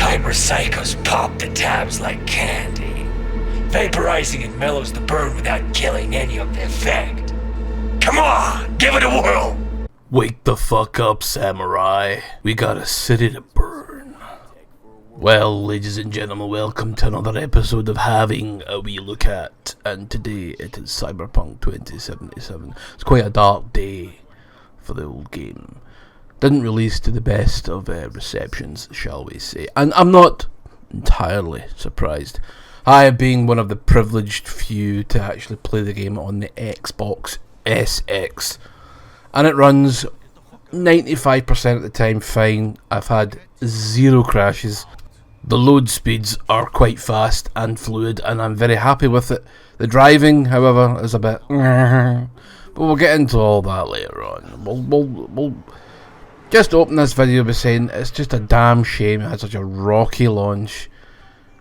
cyber psychos pop the tabs like candy. Vaporizing it mellows the burn without killing any of the effect. Come on, give it a whirl! Wake the fuck up, samurai. We got a city to burn. Well, ladies and gentlemen, welcome to another episode of Having a Wee Look At. And today it is Cyberpunk 2077. It's quite a dark day for the old game. Didn't release to the best of receptions, shall we say. And I'm not entirely surprised. I, being one of the privileged few to actually play the game on the Xbox SX. And it runs 95% of the time fine. I've had zero crashes. The load speeds are quite fast and fluid, and I'm very happy with it. The driving, however, is a bit... But we'll get into all that later on. We'll just open this video by saying it's just a damn shame it had such a rocky launch.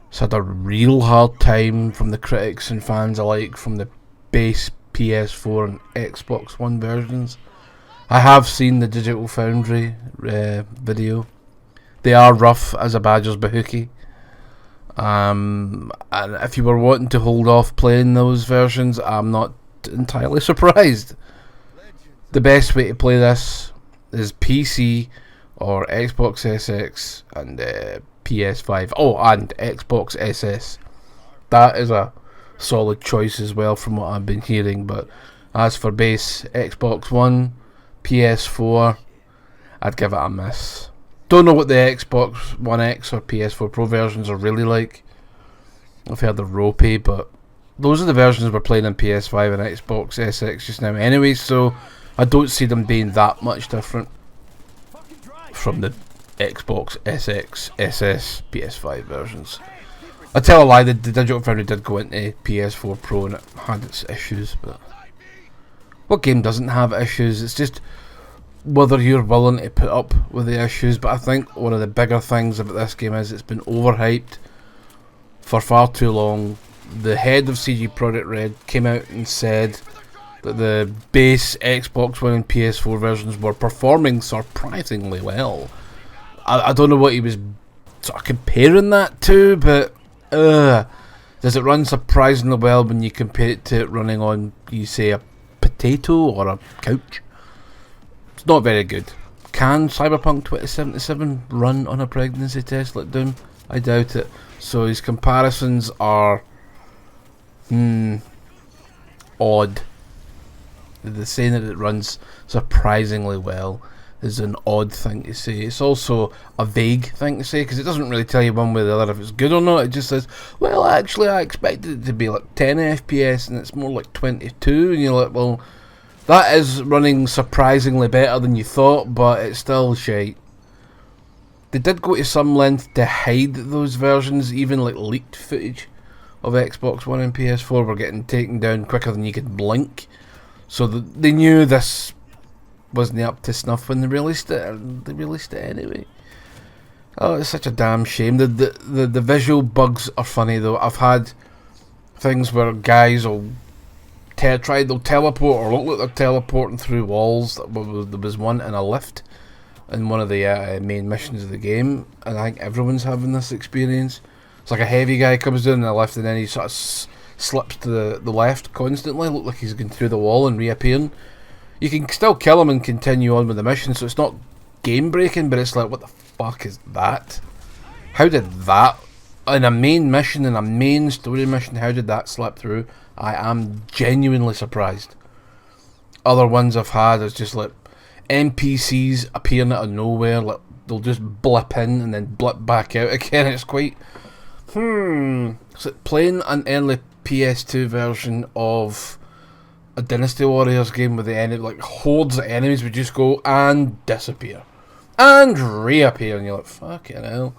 It's had a real hard time from the critics and fans alike from the base PS4 and Xbox One versions. I have seen the Digital Foundry video. They are rough as a badger's bahookie. And if you were wanting to hold off playing those versions, I'm not entirely surprised. The best way to play this is PC or Xbox SX and PS5. Oh, and Xbox SS. That is a solid choice as well from what I've been hearing. But as for base Xbox One, PS4, I'd give it a miss. Don't know what the Xbox One X or PS4 Pro versions are really like. I've heard they're ropey, but those are the versions we're playing on PS5 and Xbox SX just now anyway, so I don't see them being that much different from the Xbox SX, SS, PS5 versions. I tell a lie, the Digital Foundry did go into PS4 Pro and it had its issues, but what game doesn't have issues? It's just whether you're willing to put up with the issues. But I think one of the bigger things about this game is it's been overhyped for far too long. The head of CG Projekt Red came out and said that the base Xbox One and PS4 versions were performing surprisingly well. I don't know what he was sort of comparing that to, but does it run surprisingly well when you compare it to it running on, you say, a potato or a couch? It's not very good. Can Cyberpunk 2077 run on a pregnancy test like Doom? I doubt it. So his comparisons are odd. The saying that it runs surprisingly well is an odd thing to say. It's also a vague thing to say because it doesn't really tell you one way or the other if it's good or not. It just says, well, actually I expected it to be like 10 FPS and it's more like 22, and you're like, well, that is running surprisingly better than you thought, but it's still shite. They did go to some length to hide those versions, even like leaked footage of Xbox One and PS4 were getting taken down quicker than you could blink. So they knew this wasn't up to snuff when they released it, and they released it anyway. Oh, it's such a damn shame. The visual bugs are funny though. I've had things where guys will they'll teleport or look like they're teleporting through walls. There was one in a lift in one of the main missions of the game, and I think everyone's having this experience. It's like a heavy guy comes down in the lift and then he sort of slips to the left constantly, look like he's going through the wall and reappearing. You can still kill him and continue on with the mission, so it's not game breaking, but it's like, what the fuck is that? How did that, in a main mission, in a main story mission, how did that slip through? I am genuinely surprised. Other ones I've had is just like NPCs appearing out of nowhere, like they'll just blip in and then blip back out again. It's quite it's like playing an early PS2 version of a Dynasty Warriors game with the like hordes of enemies would just go and disappear and reappear, and you're like, fucking hell.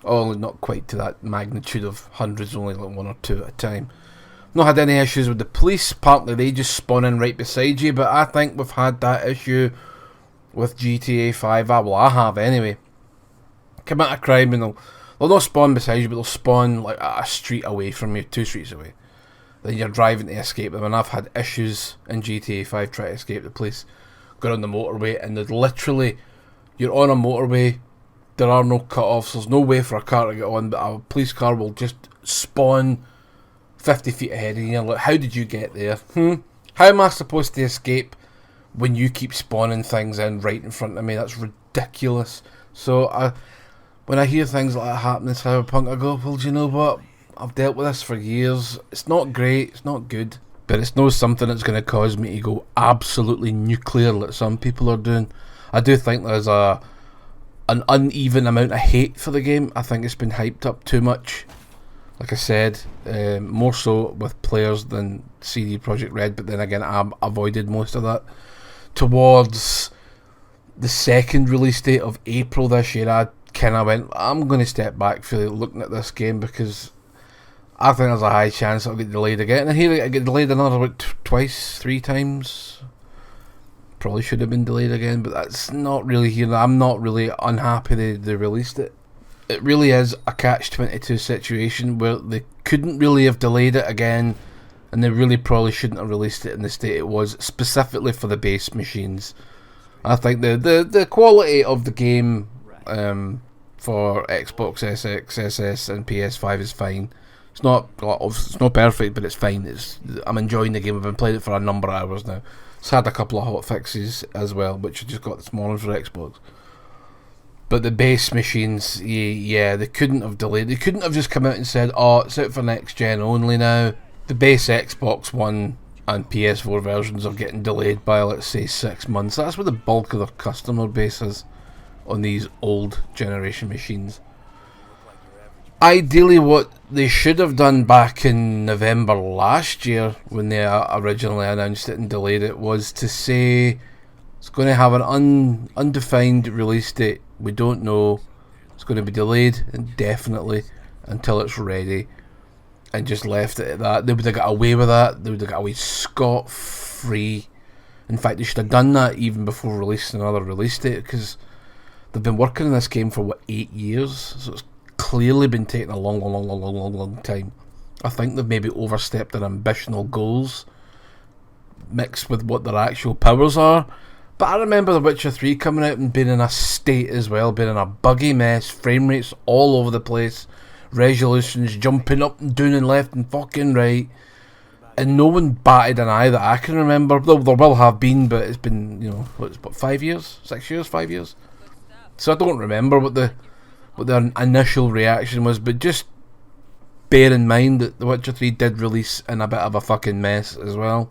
Oh, not quite to that magnitude of hundreds, only like one or two at a time. Not had any issues with the police, partly they just spawn in right beside you, but I think we've had that issue with GTA 5. Well, I have anyway. Commit a crime and they'll not spawn beside you, but they'll spawn like a street away from you, 2 streets away. Then you're driving to escape them, and I've had issues in GTA 5 trying to escape the police. Going on the motorway, and they'd literally, you're on a motorway, there are no cut-offs. There's no way for a car to get on, but a police car will just spawn 50 feet ahead of you. Like, how did you get there? How am I supposed to escape when you keep spawning things in right in front of me? That's ridiculous. So when I hear things like that happen in Cyberpunk, I go, well, do you know what? I've dealt with this for years. It's not great, it's not good, but it's not something that's going to cause me to go absolutely nuclear like some people are doing. I do think there's an uneven amount of hate for the game. I think it's been hyped up too much. Like I said, more so with players than CD Projekt Red, but then again, I avoided most of that. Towards the second release date of April this year, I kind of went, I'm going to step back for looking at this game, because I think there's a high chance it'll get delayed again. And here it get delayed another twice, 3 times. Probably should have been delayed again, but that's not really here. I'm not really unhappy they released it. It really is a catch-22 situation where they couldn't really have delayed it again, and they really probably shouldn't have released it in the state it was, specifically for the base machines. I think the quality of the game for Xbox SX, SS and PS5 is fine. It's not perfect, but it's fine. I'm enjoying the game. I've been playing it for a number of hours now. It's had a couple of hot fixes as well, which I just got this morning for Xbox. But the base machines, yeah, they couldn't have delayed. They couldn't have just come out and said, oh, it's out for next gen only now. The base Xbox One and PS4 versions are getting delayed by, let's say, 6 months. That's where the bulk of their customer base is on these old generation machines. Ideally, what they should have done back in November last year, when they originally announced it and delayed it, was to say it's going to have an undefined release date. We don't know. It's going to be delayed indefinitely until it's ready, and just left it at that. They would have got away with that. They would have got away scot-free. In fact, they should have done that even before releasing another release date, because they've been working on this game for 8 years, so it's clearly been taking a long time. I think they've maybe overstepped their ambitional goals mixed with what their actual powers are. But I remember The Witcher 3 coming out and being in a state as well, being in a buggy mess, frame rates all over the place, resolutions jumping up and down and left and fucking right, and no one batted an eye that I can remember. There will have been, but it's been, 5 years? 6 years? 5 years? So I don't remember what their initial reaction was, but just bear in mind that The Witcher 3 did release in a bit of a fucking mess as well.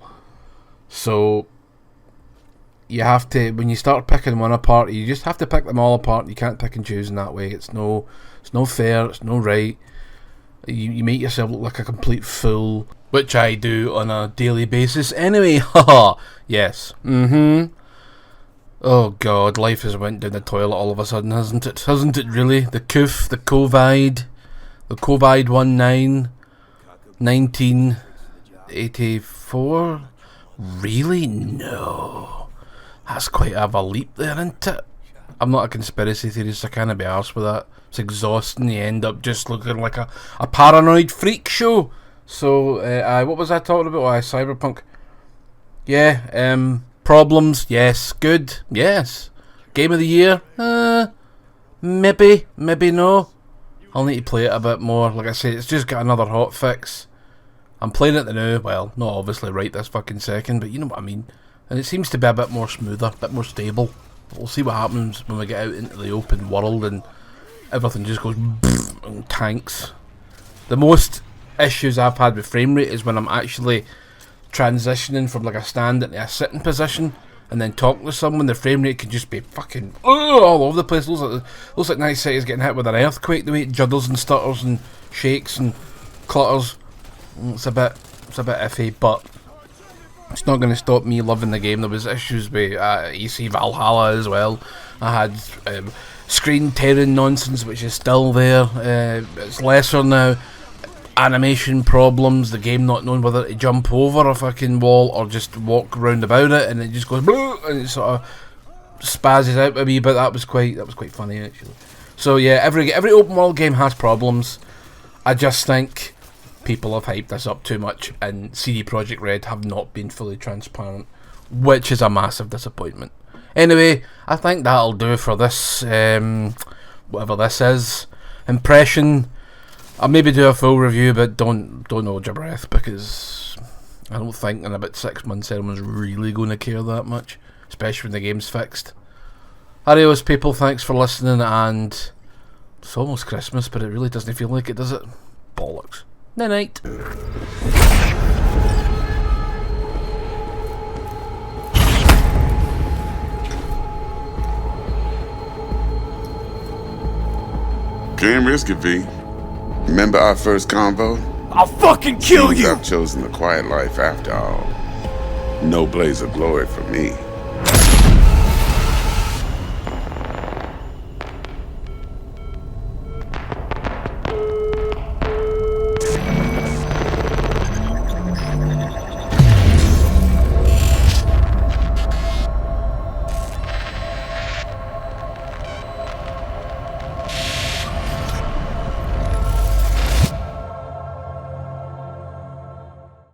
So you have to, when you start picking one apart, you just have to pick them all apart. You can't pick and choose in that way. It's no fair, it's no right. You make yourself look like a complete fool, which I do on a daily basis anyway. Haha, yes. Oh god, life has went down the toilet all of a sudden, hasn't it? Hasn't it really? The COVID 1984? Really? No. That's quite of a leap there, isn't it? I'm not a conspiracy theorist, so I can't be arsed with that. It's exhausting. You end up just looking like a paranoid freak show. So, what was I talking about? Cyberpunk. Yeah, problems, yes. Good, yes. Game of the year? Maybe no. I'll need to play it a bit more. Like I said, it's just got another hot fix. I'm playing it now. Well, not obviously right this fucking second, but you know what I mean. And it seems to be a bit more smoother, a bit more stable. We'll see what happens when we get out into the open world and everything just goes and tanks. The most issues I've had with frame rate is when I'm actually transitioning from like a stand into a sitting position and then talking to someone. The frame rate can just be fucking all over the place. Looks like Night City is getting hit with an earthquake, the way it judders and stutters and shakes and clutters. It's a bit iffy, but it's not going to stop me loving the game. There was issues with EC Valhalla as well. I had screen tearing nonsense, which is still there. It's lesser now. Animation problems, the game not knowing whether to jump over a fucking wall or just walk round about it, and it just goes and it sort of spazzes out a wee bit. That was quite funny actually. So yeah, every open world game has problems. I just think people have hyped this up too much, and CD Projekt Red have not been fully transparent, which is a massive disappointment. Anyway, I think that'll do for this whatever this is impression. I'll maybe do a full review, but don't hold your breath, because I don't think in about 6 months anyone's really going to care that much, especially when the game's fixed. Adios, people. Thanks for listening, and it's almost Christmas, but it really doesn't feel like it, does it? Bollocks. Night. Can't risk it, V. Remember our first convo? I'll fucking kill Seems you! I've chosen the quiet life after all. No blaze of glory for me.